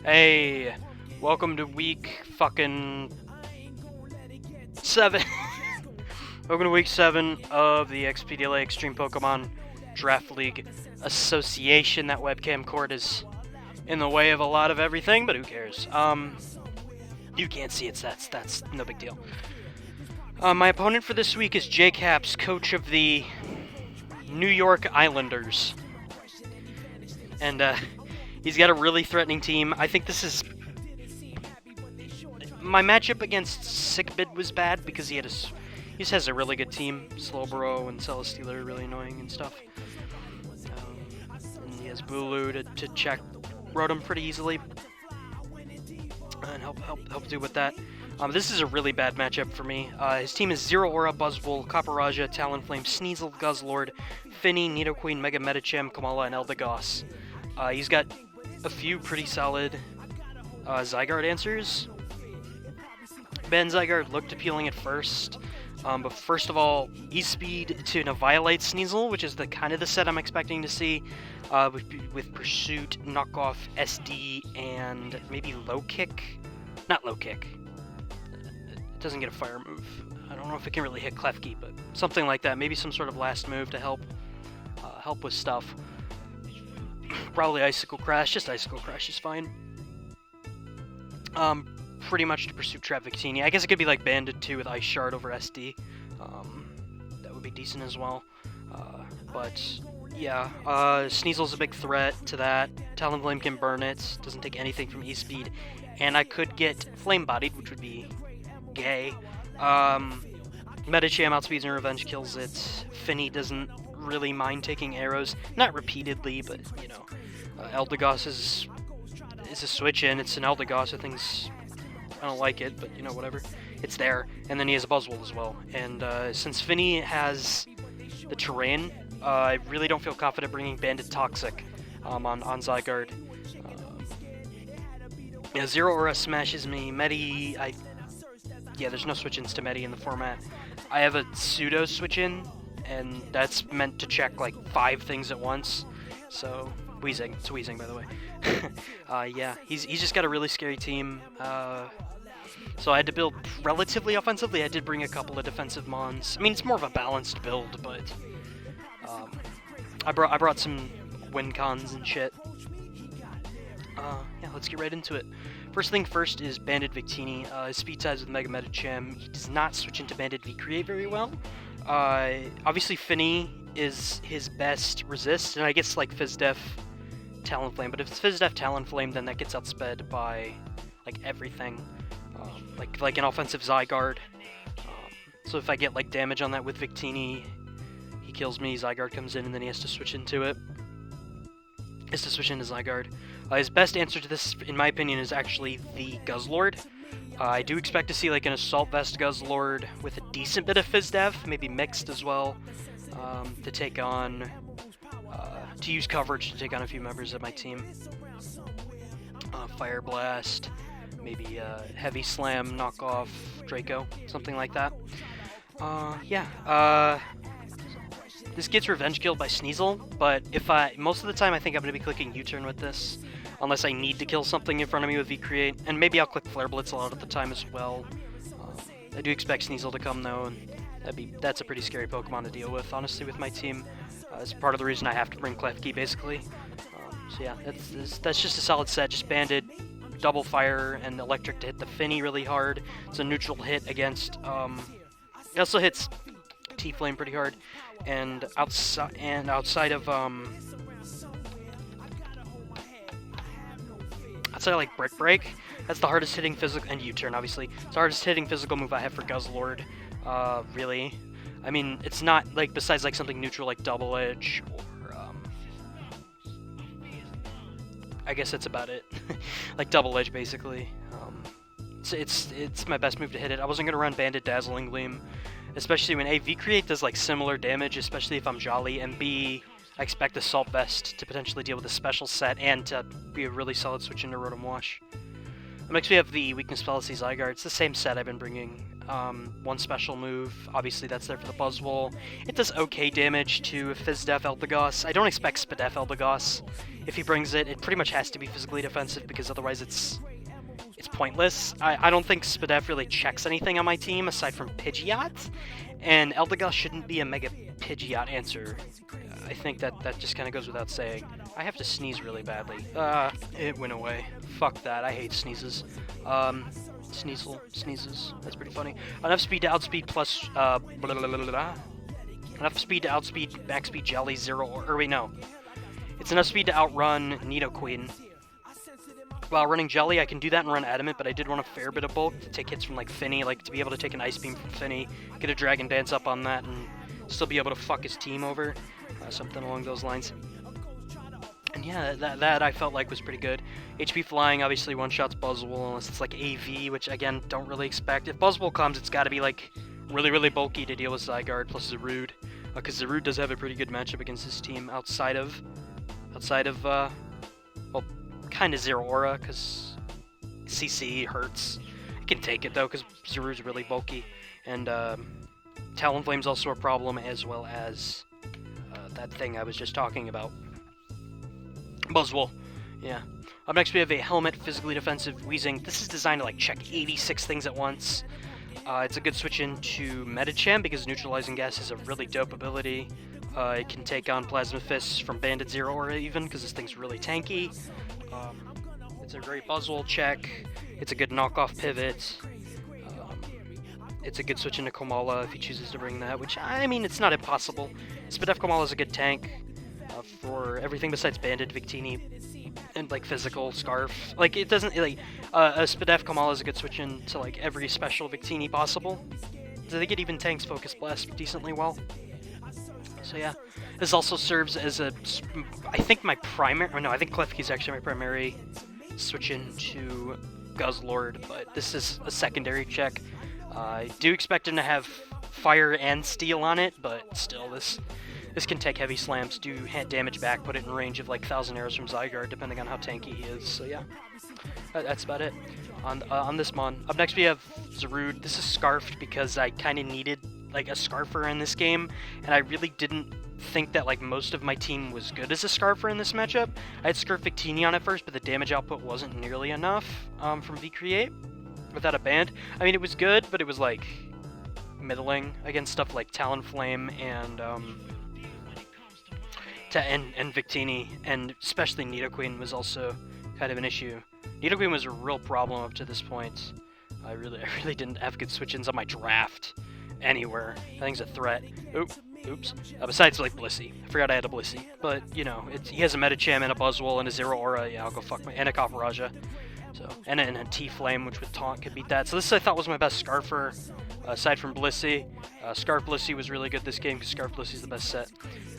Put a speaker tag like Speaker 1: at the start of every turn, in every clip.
Speaker 1: Hey, welcome to week fucking 7. Welcome to week 7 of the XPDLA Extreme Pokemon Draft League Association. That webcam cord is in the way of a lot of everything, but who cares? You can't see it, so that's no big deal. My opponent for this week is Jake Haps, coach of the New York Islanders. And, he's got a really threatening team. I think this is... My matchup against Sickbid was bad because he just has a really good team. Slowbro and Celesteela are really annoying and stuff. And he has Bulu to check Rotom pretty easily. And help do with that. This is a really bad matchup for me. His team is Zero Aura, Buzzwole, Copperajah, Talonflame, Sneasel, Guzzlord, Finny, Nidoqueen, Mega Medicham, Kamala, and Eldegoss. He's got a few pretty solid Zygarde answers. Ben Zygarde looked appealing at first, but first of all, E-Speed to Violate Sneasel, which is the kind of the set I'm expecting to see, with Pursuit, Knockoff, SD, and maybe Low Kick. Not Low Kick. It doesn't get a fire move. I don't know if it can really hit Klefki, but something like that. Maybe some sort of last move to help with stuff. Probably Icicle Crash. Just Icicle Crash is fine. Pretty much to pursue Trap Victini. I guess it could be like Banded too with Ice Shard over SD. That would be decent as well. But yeah, Sneasel's a big threat to that. Talonflame can burn it. Doesn't take anything from E-Speed. And I could get Flame Bodied, which would be gay. Medicham outspeeds and Revenge kills it. Finny doesn't really mind taking arrows. Not repeatedly, but, you know. Eldegoss is a switch in. It's an Eldegoss. I don't like it, but, you know, whatever. It's there. And then he has a Buzzwole as well. And since Finny has the terrain, I really don't feel confident bringing Banded Toxic on Zygarde. Yeah, Zero Aura smashes me. Yeah, there's no switch-ins to Medi in the format. I have a pseudo switch-in, and that's meant to check like 5 things at once. So, Weezing. It's Weezing, by the way. Yeah, he's just got a really scary team. So I had to build relatively offensively. I did bring a couple of defensive mons. I mean, it's more of a balanced build, but I brought some win cons and shit. Yeah, let's get right into it. First thing first is Banded Victini. His speed size with Mega Medicham. He does not switch into Banded V-Create very well. Obviously Finny is his best resist, and I guess like Fizdef, Talonflame. But if it's Fizdef, Talonflame, then that gets outsped by like everything. Like an offensive Zygarde. So if I get like damage on that with Victini, he kills me, Zygarde comes in, and then he has to switch into it. He has to switch into Zygarde. His best answer to this, in my opinion, is actually the Guzzlord. I do expect to see like an Assault Vest Guzzlord with a decent bit of Fizdef, maybe mixed as well, to take on, to use coverage to take on a few members of my team. Fire Blast, maybe Heavy Slam, Knockoff, Draco, something like that. Yeah, this gets Revenge killed by Sneasel, but most of the time I think I'm going to be clicking U-turn with this, unless I need to kill something in front of me with V-Create, and maybe I'll click Flare Blitz a lot of the time as well. I do expect Sneasel to come though, and that's a pretty scary Pokemon to deal with, honestly, with my team. It's part of the reason I have to bring Klefki, basically. So yeah, that's just a solid set, just Banded, Double Fire, and Electric to hit the Finny really hard. It's a neutral hit against, it also hits T-Flame pretty hard, and outside of like Brick Break, that's the hardest hitting physical, and U-turn obviously. It's the hardest hitting physical move I have for Guzzlord, really. I mean, it's not like, besides like something neutral like Double Edge, or I guess that's about it. Like Double Edge basically. It's my best move to hit it. I wasn't gonna run Banded Dazzling Gleam, especially when A, V-Create does like similar damage, especially if I'm Jolly, and B, I expect Assault Vest to potentially deal with a special set and to be a really solid switch into Rotom Wash. Next we have the Weakness Policy Zygarde. It's the same set I've been bringing One special move, obviously that's there for the Buzzwole. It does okay damage to Fizdef Eldegoss. I don't expect Spidef Eldegoss. If he brings it, it pretty much has to be physically defensive because otherwise it's pointless. I don't think Spidef really checks anything on my team aside from Pidgeot, and Eldegoss shouldn't be a Mega Pidgeot answer. I think that just kind of goes without saying. I have to sneeze really badly. It went away. Fuck that, I hate sneezes. Sneasel, sneezes, that's pretty funny. Enough speed to outspeed plus, enough speed to outspeed max speed Jelly 0, or wait, no. It's enough speed to outrun Nidoqueen. While running Jelly, I can do that and run Adamant, but I did want a fair bit of bulk to take hits from, like, Finny, like, to be able to take an Ice Beam from Finny, get a Dragon Dance up on that, and still be able to fuck his team over, something along those lines. And yeah, that I felt like was pretty good. HP Flying obviously one-shots Buzzwole unless it's like AV, which again, don't really expect. If Buzzwole comes, it's gotta be like really, really bulky to deal with Zygarde plus Zarude. Because Zarude does have a pretty good matchup against his team outside of well, kind of Zero Aura, because CC hurts. It can take it though, because Zarude's really bulky. And Talonflame's also a problem, as well as that thing I was just talking about. Buzzwole, yeah. Up next we have a Helmet, physically defensive Weezing. This is designed to like check 86 things at once. It's a good switch into Medicham because Neutralizing Gas is a really dope ability. It can take on Plasma Fists from Banded Zero Aura even because this thing's really tanky. It's a great Buzzwole check. It's a good knockoff pivot. It's a good switch into Komala if he chooses to bring that, which, I mean, it's not impossible. Spidef Komala is a good tank. For everything besides Banded, Victini, and like physical Scarf. Like it doesn't like a Spidef Komala is a good switch into like every special Victini possible. So they get even tanks Focus Blast decently well. So yeah, this also serves as a, I think my primary, or no, I think Klefki's actually my primary switch into Guzzlord, but this is a secondary check. I do expect him to have Fire and Steel on it, but still this can take heavy slams, do damage back, put it in range of like 1,000 arrows from Zygarde, depending on how tanky he is. So yeah, that's about it on this mon. Up next we have Zarude. This is Scarfed because I kind of needed like a Scarfer in this game, and I really didn't think that like most of my team was good as a Scarfer in this matchup. I had Scarf Victini on at first, but the damage output wasn't nearly enough from V-Create without a band. I mean, it was good, but it was like middling against stuff like Talonflame and Victini, and especially Nidoqueen was also kind of an issue. Nidoqueen was a real problem up to this point. I really didn't have good switch-ins on my draft anywhere. I think it's a threat. Oops. Besides like Blissey. I forgot I had a Blissey. But, you know, he has a Medicham and a Buzzwole and a Zero Aura. Yeah, I'll go fuck and a Copperajah. So, and a T-Flame, which with Taunt could beat that. So this I thought was my best Scarfer, aside from Blissey. Scarf Blissey was really good this game because Scarf Blissey's the best set.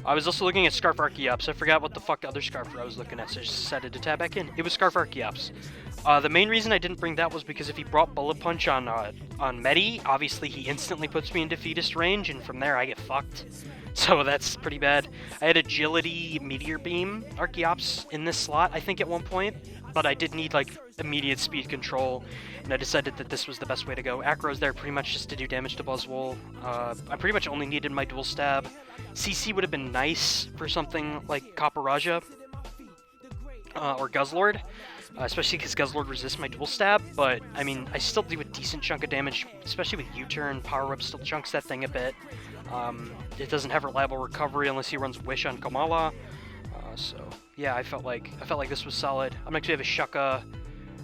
Speaker 1: I was also looking at Scarf Archeops. I forgot what the fuck other Scarfer I was looking at, so I just decided to tab back in. It was Scarf Archeops. The main reason I didn't bring that was because if he brought Bullet Punch on Medi, obviously he instantly puts me in defeatist range, and from there I get fucked. So that's pretty bad. I had Agility Meteor Beam Archeops in this slot, I think, at one point, but I did need like immediate speed control, and I decided that this was the best way to go. Acro's there pretty much just to do damage to Buzzwole. I pretty much only needed my dual stab. CC would have been nice for something like Copperajah or Guzzlord, especially because Guzzlord resists my dual stab, but I mean, I still do a decent chunk of damage, especially with U-turn. Power Up still chunks that thing a bit. It doesn't have reliable recovery unless he runs Wish on Komala. So yeah, I felt like this was solid. I'm next we have a Shucka.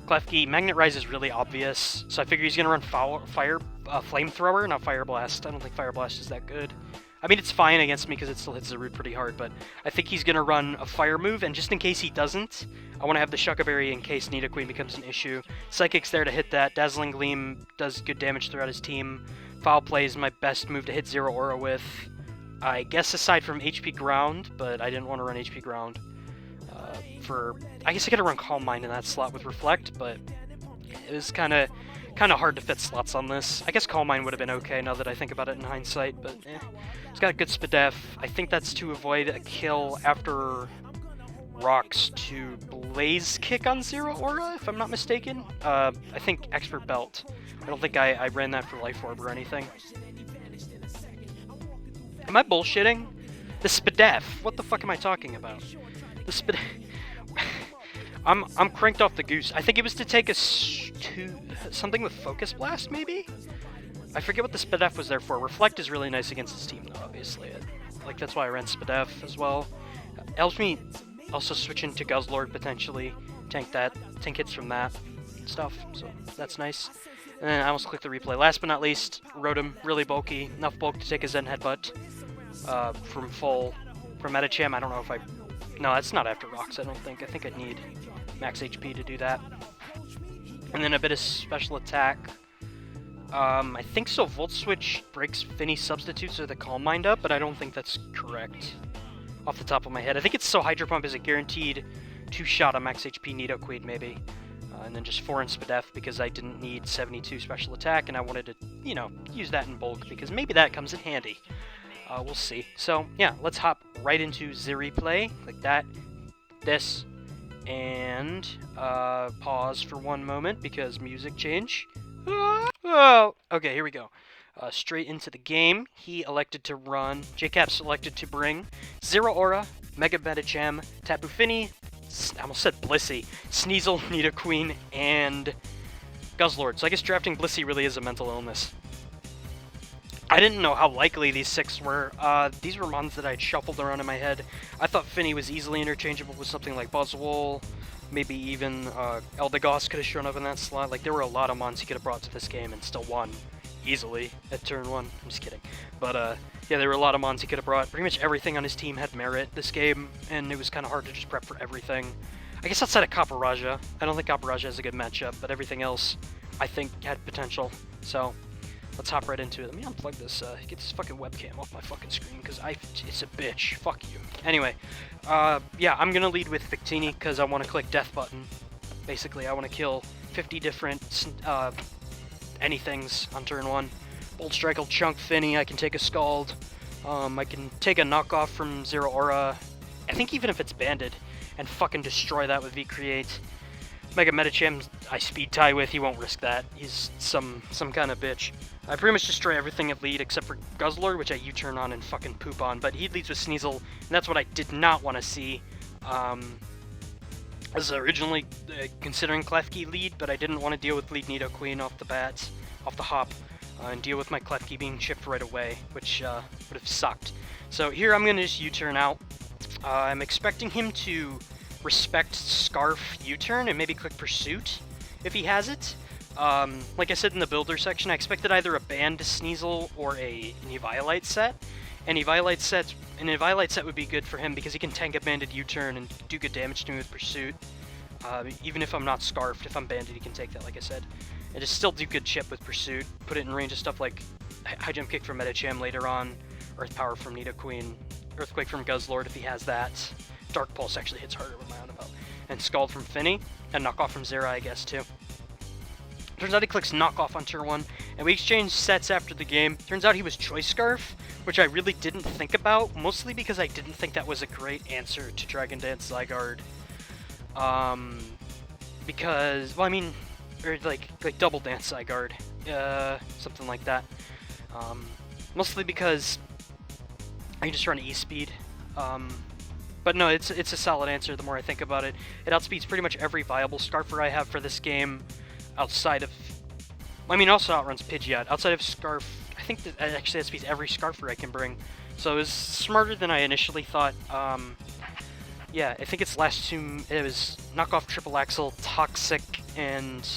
Speaker 1: Klefki. Magnet Rise is really obvious, so I figure he's gonna run Flamethrower, not Fire Blast. I don't think Fire Blast is that good. I mean, it's fine against me because it still hits the root pretty hard, but I think he's gonna run a Fire move, and just in case he doesn't, I want to have the Shucka Berry in case Nidoqueen becomes an issue. Psychic's there to hit that. Dazzling Gleam does good damage throughout his team. Foul Play is my best move to hit Zero Aura with. I guess aside from HP Ground, but I didn't want to run HP Ground. I guess I could have run Calm Mind in that slot with Reflect, but it was kind of hard to fit slots on this. I guess Calm Mind would have been okay now that I think about it in hindsight, but It's got a good Spidef. I think that's to avoid a kill after Rocks to Blaze Kick on Zero Aura, if I'm not mistaken. I think Expert Belt. I don't think I ran that for Life Orb or anything. Am I bullshitting? The Spadef. What the fuck am I talking about? The Spadef. I'm cranked off the goose. I think it was to take us to something with Focus Blast, maybe? I forget what the Spadef was there for. Reflect is really nice against this team, though, obviously. Like, that's why I ran Spadef as well. It helps me also switch into Guzzlord, potentially. Tank hits from that stuff, so that's nice. And then I almost clicked the replay. Last but not least, Rotom, really bulky. Enough bulk to take a Zen Headbutt from Metacham. I don't know if I... No, that's not after Rocks, I don't think. I think I'd need max HP to do that. And then a bit of special attack. I think so. Volt Switch breaks Finny substitutes or the Calm Mind up, but I don't think that's correct off the top of my head. I think it's so Hydro Pump is a guaranteed 2-shot on max HP Nidoqueen, maybe. And then just 4 in Spadef because I didn't need 72 special attack, and I wanted to, you know, use that in bulk because maybe that comes in handy. We'll see. So, yeah, let's hop right into the replay, like that, this, and pause for one moment because music change. Oh, okay, here we go. Straight into the game. He elected to run. JCap elected to bring Zero Aura, Mega Metacham, Tapu Fini, I almost said Blissey, Sneasel, Nidoqueen, and Guzzlord. So I guess drafting Blissey really is a mental illness. I didn't know how likely these 6 were. These were mons that I had shuffled around in my head. I thought Finny was easily interchangeable with something like Buzzwole. Maybe even Eldegoss could have shown up in that slot. Like, there were a lot of mons he could have brought to this game and still won easily at turn 1. I'm just kidding. But, yeah, there were a lot of mons he could have brought. Pretty much everything on his team had merit this game, and it was kind of hard to just prep for everything. I guess outside of Caparajah, I don't think Caparajah is a good matchup, but everything else I think had potential. So, let's hop right into it. Let me unplug this, get this fucking webcam off my fucking screen, because it's a bitch. Fuck you. Anyway, yeah, I'm gonna lead with Victini, because I want to click death button. Basically, I want to kill 50 different, anythings on turn 1. Bolt Strike will chunk Finny, I can take a Scald, I can take a knockoff from Zero Aura, I think even if it's banded, and fucking destroy that with V-Create. Mega Metacham I speed tie with, he won't risk that. He's some kind of bitch. I pretty much destroy everything at lead except for Guzzlord, which I U-turn on and fucking poop on, but he leads with Sneasel, and that's what I did not want to see. I was originally considering Klefki lead, but I didn't want to deal with lead Nidoqueen off the hop, and deal with my Klefki being chipped right away, which would have sucked. So here I'm going to just U-turn out. I'm expecting him to respect Scarf U-turn and maybe click Pursuit if he has it. Like I said in the builder section, I expected either a banned Sneasel or a Eviolite set. And Eviolite set would be good for him because he can tank a banded U-turn and do good damage to me with Pursuit. Even if I'm not Scarfed, if I'm banded, he can take that, like I said. And just still do good chip with Pursuit. Put it in range of stuff like High Jump Kick from Metacham later on, Earth Power from Nidoqueen, Earthquake from Guzzlord if he has that. Dark Pulse actually hits harder with my Roundabout. And Scald from Finny, and Knockoff from Zera, I guess, too. Turns out he clicks Knockoff on turn 1, and we exchanged sets after the game. Turns out he was Choice Scarf, which I really didn't think about, mostly because I didn't think that was a great answer to Dragon Dance Zygarde. Because, well, I mean, or like Double Dance Zygarde, something like that. Mostly because I can just run E-Speed. But no, it's a solid answer the more I think about it. It outspeeds pretty much every viable Scarfer I have for this game, outside of... I mean, also outruns Pidgeot. Outside of Scarf, I think that actually outspeeds every Scarfer I can bring. So it was smarter than I initially thought. Yeah, I think its last two... It was Knockoff, Triple Axle, Toxic, and...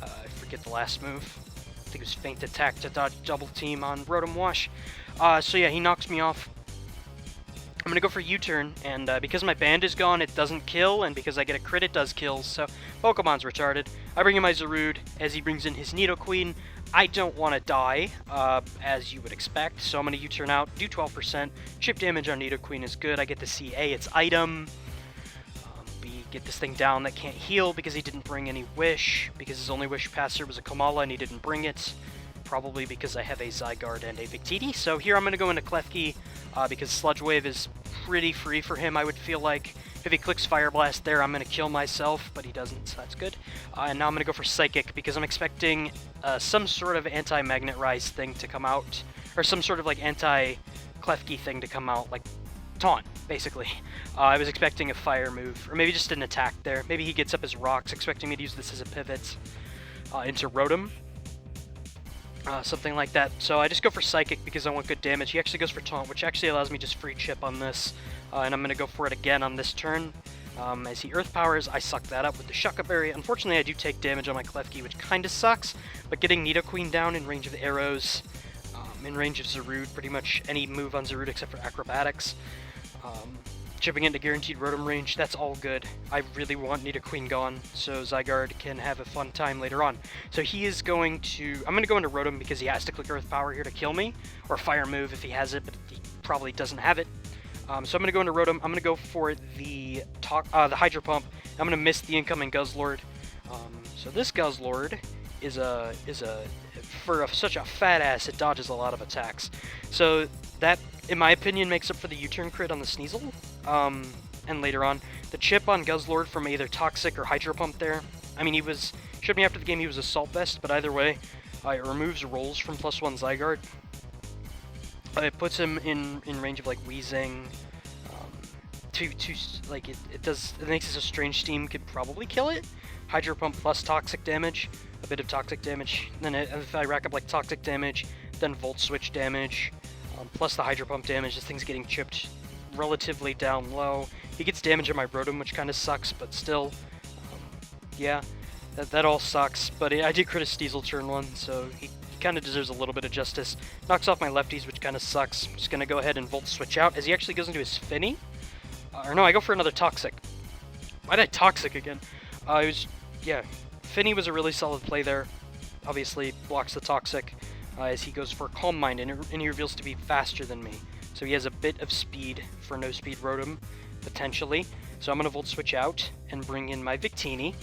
Speaker 1: I forget the last move. I think it was Feint Attack to dodge Double Team on Rotom Wash. So yeah, he knocks me off. I'm going to go for U-turn, and because my band is gone, it doesn't kill, and because I get a crit, it does kill, so Pokemon's retarded. I bring in my Zarude, as he brings in his Nidoqueen. I don't want to die, as you would expect, so I'm going to U-turn out, do 12%. Chip damage on Nidoqueen is good. I get to see A, its item. B, get this thing down that can't heal because he didn't bring any Wish, because his only Wish passer was a Kamala and he didn't bring it. Probably because I have a Zygarde and a Victini. So here I'm going to go into Klefki because Sludge Wave is pretty free for him, I would feel like. If he clicks Fire Blast there, I'm going to kill myself, but he doesn't, so that's good. And now I'm going to go for Psychic, because I'm expecting some sort of anti-Magnet Rise thing to come out, or some sort of like anti-Klefki thing to come out, like Taunt, basically. I was expecting a Fire move, or maybe just an attack there. Maybe he gets up his Rocks, expecting me to use this as a pivot into Rotom. Something like that. So I just go for Psychic because I want good damage. He actually goes for Taunt, which actually allows me just free chip on this. And I'm going to go for it again on this turn. As he Earth Powers, I suck that up with the Shucka Berry. Unfortunately, I do take damage on my Klefki, which kind of sucks. But getting Nidoqueen down in range of the arrows, in range of Zarude, pretty much any move on Zarude except for Acrobatics. Chipping into guaranteed Rotom range, that's all good. I really want Nidoqueen gone, so Zygarde can have a fun time later on. So he is going to... I'm going to go into Rotom because he has to click Earth Power here to kill me, or Fire move if he has it, but he probably doesn't have it. So I'm going to go into Rotom. I'm going to go for the Hydro Pump. I'm going to miss the incoming Guzzlord. So this Guzzlord is for such a fat ass, it dodges a lot of attacks. So that, in my opinion, makes up for the U-turn crit on the Sneasel. And later on, the chip on Guzzlord from either Toxic or Hydro Pump there. I mean, showed me after the game he was Assault Vest, but either way, it removes rolls from +1 Zygarde. It puts him in range of like Weezing. It makes it so Strange Steam could probably kill it. Hydro Pump plus Toxic damage, a bit of Toxic damage. Then if I rack up like Toxic damage, then Volt Switch damage, plus the Hydro Pump damage, this thing's getting chipped relatively down low. He gets damage on my Rotom, which kind of sucks, but still, yeah, that all sucks. But I did crit a Sneasel turn 1, so he kind of deserves a little bit of justice. Knocks off my lefties, which kind of sucks. I'm just going to go ahead and Volt Switch out as he actually goes into his Finny. Or no, I go for another Toxic. Why did I Toxic again? Finny was a really solid play there. Obviously, blocks the Toxic as he goes for Calm Mind, and he reveals to be faster than me. So he has a bit of speed for no speed Rotom, potentially. So I'm going to Volt Switch out and bring in my Victini,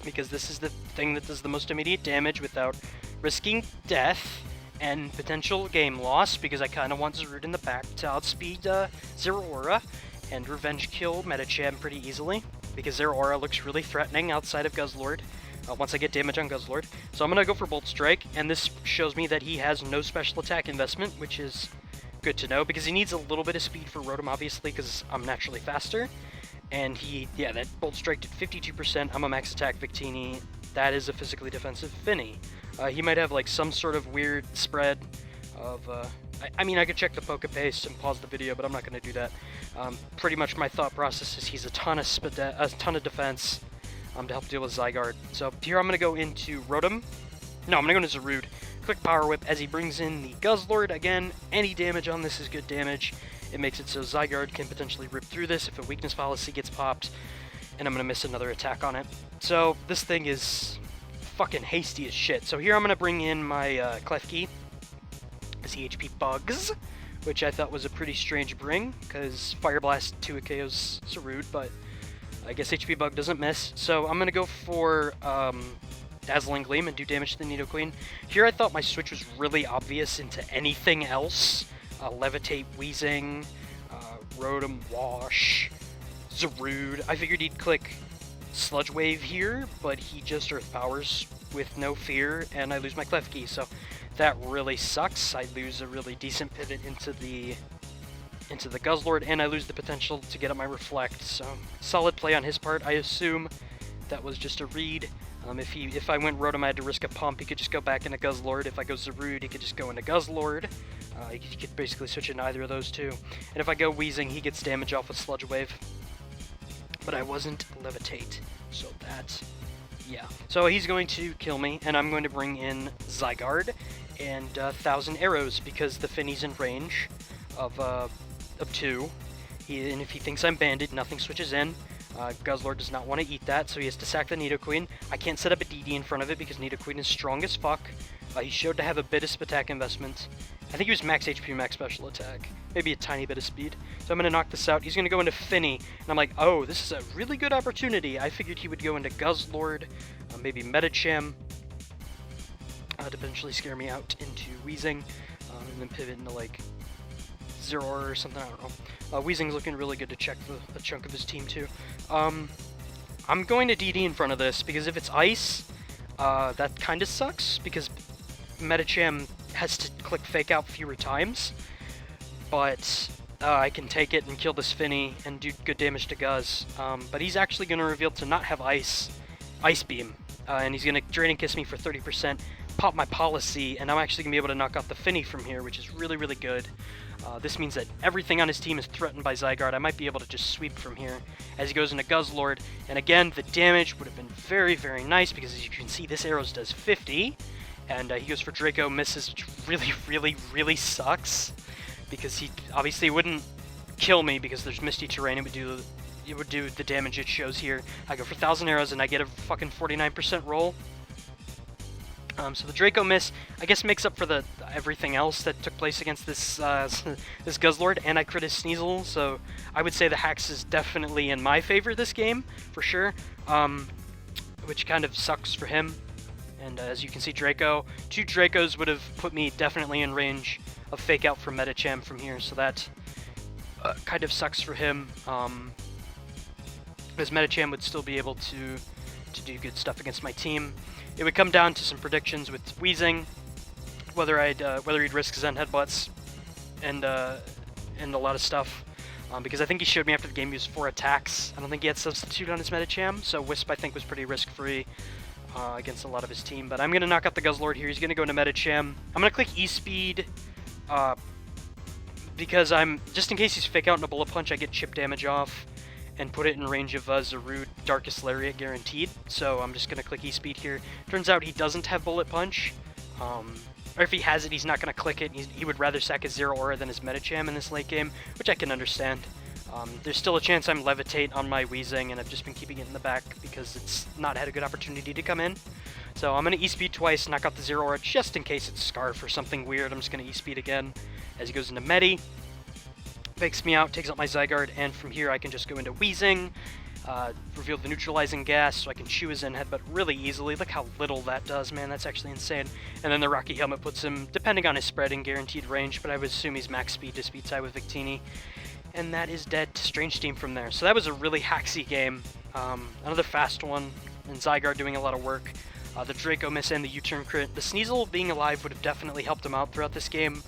Speaker 1: because this is the thing that does the most immediate damage without risking death and potential game loss, because I kind of want Zarude in the back to outspeed Zeraora and revenge kill Medicham pretty easily, because Zeraora looks really threatening outside of Guzzlord. Once I get damage on Guzzlord. So I'm going to go for Bolt Strike, and this shows me that he has no special attack investment, which is good to know, because he needs a little bit of speed for Rotom, obviously, because I'm naturally faster. And that Bolt Strike did 52%. I'm a max attack Victini. That is a physically defensive Finny. He might have like some sort of weird spread of... I mean, I could check the Pokepaste and pause the video, but I'm not going to do that. Pretty much my thought process is he's a ton of defense to help deal with Zygarde. So here I'm going to go into Rotom. No, I'm going to go into Zarude. Quick Power Whip as he brings in the Guzzlord. Again, any damage on this is good damage. It makes it so Zygarde can potentially rip through this if a Weakness Fallacy gets popped, and I'm going to miss another attack on it. So this thing is fucking hasty as shit. So here I'm going to bring in my Klefki as he HP Bugs, which I thought was a pretty strange bring, because Fire Blast 2 KOs Zarude, but I guess HP Bug doesn't miss. So I'm going to go for Dazzling Gleam and do damage to the Nidoqueen. Here I thought my switch was really obvious into anything else. Levitate, Weezing, Rotom, Wash, Zarude. I figured he'd click Sludge Wave here, but he just Earth Powers with no fear, and I lose my Klefki, so that really sucks. I lose a really decent pivot into the Guzzlord, and I lose the potential to get up my Reflect, so solid play on his part. I assume that was just a read. If I went Rotom, I had to risk a pump. He could just go back into Guzzlord. If I go Zarude, he could just go into Guzzlord. He could basically switch into either of those two. And if I go Weezing, he gets damage off with Sludge Wave. But I wasn't Levitate, so that's... yeah. So he's going to kill me, and I'm going to bring in Zygarde and 1,000 Arrows, because the Finny's in range of 2. And if he thinks I'm banded, nothing switches in. Guzzlord does not want to eat that, so he has to sack the Nidoqueen. I can't set up a DD in front of it because Nidoqueen is strong as fuck. He showed to have a bit of attack investment. I think he was max HP, max special attack. Maybe a tiny bit of speed. So I'm going to knock this out. He's going to go into Finny, and I'm like, oh, this is a really good opportunity. I figured he would go into Guzzlord, maybe Medicham, to potentially scare me out into Weezing, and then pivot into, like, 0 or something, I don't know. Weezing's looking really good to check a chunk of his team too. I'm going to DD in front of this, because if it's ice, that kind of sucks, because Medicham has to click fake out fewer times, but I can take it and kill this Finny and do good damage to Guz. But he's actually going to reveal to not have Ice Beam, and he's going to Draining Kiss me for 30%, pop my Policy, and I'm actually going to be able to knock out the Finny from here, which is really, really good. This means that everything on his team is threatened by Zygarde. I might be able to just sweep from here as he goes into Guzzlord. And again, the damage would have been very, very nice, because as you can see, this arrows does 50. And he goes for Draco, misses, which really, really, really sucks, because he obviously wouldn't kill me because there's Misty Terrain. It would do the damage it shows here. I go for 1,000 arrows and I get a fucking 49% roll. So the Draco miss, I guess, makes up for the everything else that took place against this this Guzzlord, and I crit his Sneasel, so I would say the Hacks is definitely in my favor this game, for sure, which kind of sucks for him. And as you can see, Draco, 2 Dracos would have put me definitely in range of Fake Out from Medicham from here, so that kind of sucks for him, because Medicham would still be able to do good stuff against my team. It would come down to some predictions with Weezing, whether he'd risk Zen Headbutts, and a lot of stuff. Because I think he showed me after the game he used 4 attacks. I don't think he had Substitute on his Medicham, so Wisp I think was pretty risk-free against a lot of his team. But I'm going to knock out the Guzzlord here. He's going to go into Medicham. I'm going to click E-Speed, because just in case he's Fake Out in a Bullet Punch, I get chip damage off and put it in range of Zarude Darkest Lariat guaranteed. So I'm just going to click E-Speed here. Turns out he doesn't have Bullet Punch. Or if he has it, he's not going to click it. He would rather sack his Zero Aura than his Medicham in this late game, which I can understand. There's still a chance I'm Levitate on my Weezing, and I've just been keeping it in the back because it's not had a good opportunity to come in. So I'm going to E-Speed twice, knock out the Zero Aura just in case it's Scarf or something weird. I'm just going to E-Speed again as he goes into Medi. Fakes me out, takes out my Zygarde, and from here I can just go into Weezing, reveal the neutralizing gas so I can chew his Zen Headbutt really easily. Look how little that does, man, that's actually insane. And then the Rocky Helmet puts him, depending on his spread, in guaranteed range, but I would assume he's max speed to speed tie with Victini. And that is dead to Strange Steam from there. So that was a really hacksy game. Another fast one, and Zygarde doing a lot of work. The Draco miss and the U-turn crit. The Sneasel being alive would have definitely helped him out throughout this game.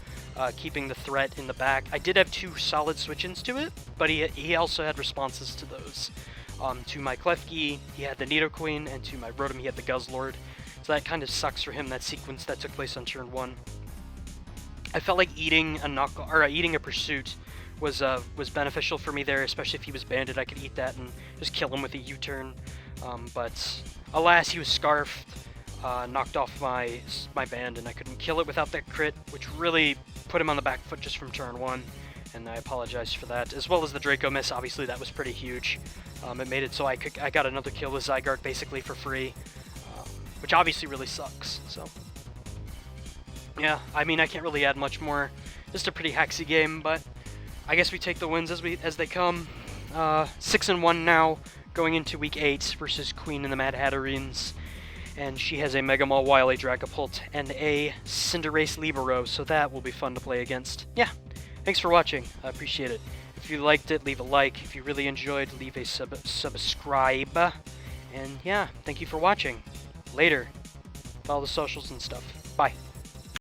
Speaker 1: Keeping the threat in the back. I did have 2 solid switch-ins to it, but he also had responses to those. To my Klefki, he had the Nidoqueen, and to my Rotom, he had the Guzzlord. So that kind of sucks for him, that sequence that took place on turn 1. I felt like eating a Pursuit was beneficial for me there, especially if he was banded. I could eat that and just kill him with a U-turn. But alas, he was Scarfed. Knocked off my band, and I couldn't kill it without that crit, which really put him on the back foot just from turn 1, and I apologize for that. As well as the Draco miss, obviously that was pretty huge. It made it so I got another kill with Zygarde basically for free, which obviously really sucks. So yeah, I mean, I can't really add much more. Just a pretty hacksy game, but I guess we take the wins as they come. 6-1 now, going into week 8 versus Queen in the Mad Hatterines. And she has a Mega Mall Wily Dragapult and a Cinderace Libero, so that will be fun to play against. Yeah, thanks for watching. I appreciate it. If you liked it, leave a like. If you really enjoyed, leave a subscribe. And yeah, thank you for watching. Later. Follow the socials and stuff. Bye.